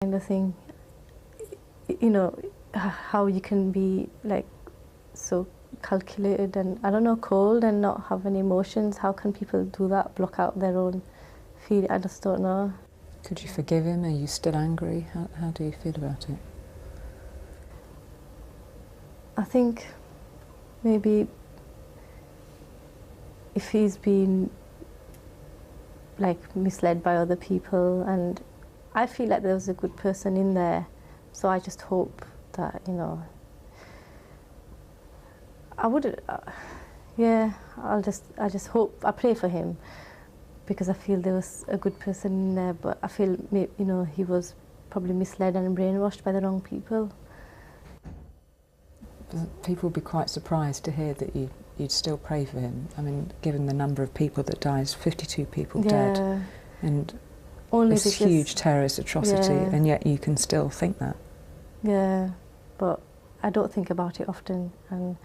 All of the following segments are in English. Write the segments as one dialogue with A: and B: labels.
A: kind of thing. You know, how you can be like so calculated and, I don't know, cold and not have any emotions. How can people do that, block out their own feeling? I just don't know.
B: Could you forgive him? Are you still angry? How do you feel about it?
A: I think maybe if he's been like misled by other people, and I feel like there was a good person in there, so I just hope that, you know, I would, yeah, I just hope, I pray for him, because I feel there was a good person in there, but I feel, you know, he was probably misled and brainwashed by the wrong people.
B: People would be quite surprised to hear that you'd still pray for him. I mean, given the number of people that died, 52 people dead, and
A: only
B: this huge terrorist atrocity, and yet you can still think that.
A: Yeah, but I don't think about it often, and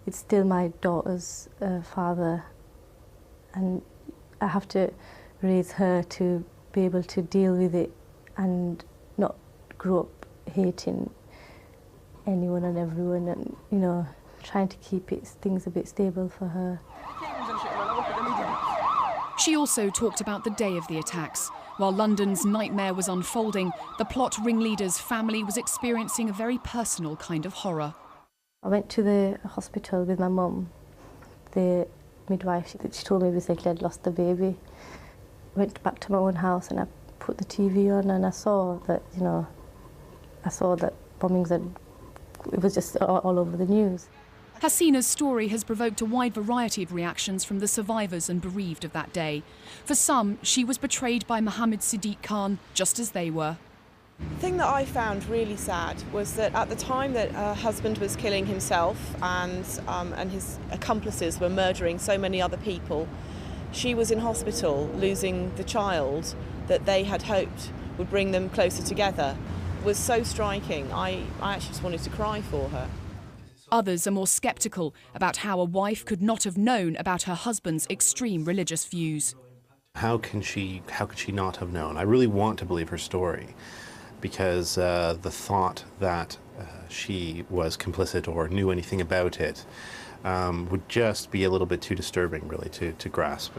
A: it's still my daughter's father, and I have to raise her to be able to deal with it and not grow up hating anyone and everyone, and, you know, trying to keep things a bit stable for her.
C: She also talked about the day of the attacks. While London's nightmare was unfolding, the plot ringleader's family was experiencing a very personal kind of horror.
A: I went to the hospital with my mum. The midwife, she told me basically I'd lost the baby. I went back to my own house and I put the TV on, and I saw that, you know, bombings and it was just all over the news.
C: Hasina's story has provoked a wide variety of reactions from the survivors and bereaved of that day. For some, she was betrayed by Mohammed Siddiq Khan, just as they were.
D: The thing that I found really sad was that at the time that her husband was killing himself and his accomplices were murdering so many other people, she was in hospital losing the child that they had hoped would bring them closer together. It was so striking. I actually just wanted to cry for her.
C: Others are more sceptical about how a wife could not have known about her husband's extreme religious views.
E: How could she not have known? I really want to believe her story, because the thought that she was complicit or knew anything about it would just be a little bit too disturbing, really, to grasp.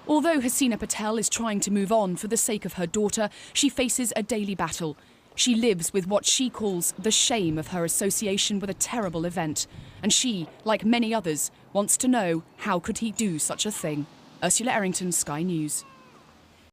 C: Although Hasina Patel is trying to move on for the sake of her daughter, she faces a daily battle. She lives with what she calls the shame of her association with a terrible event. And she, like many others, wants to know, how could he do such a thing? Ursula Errington, Sky News.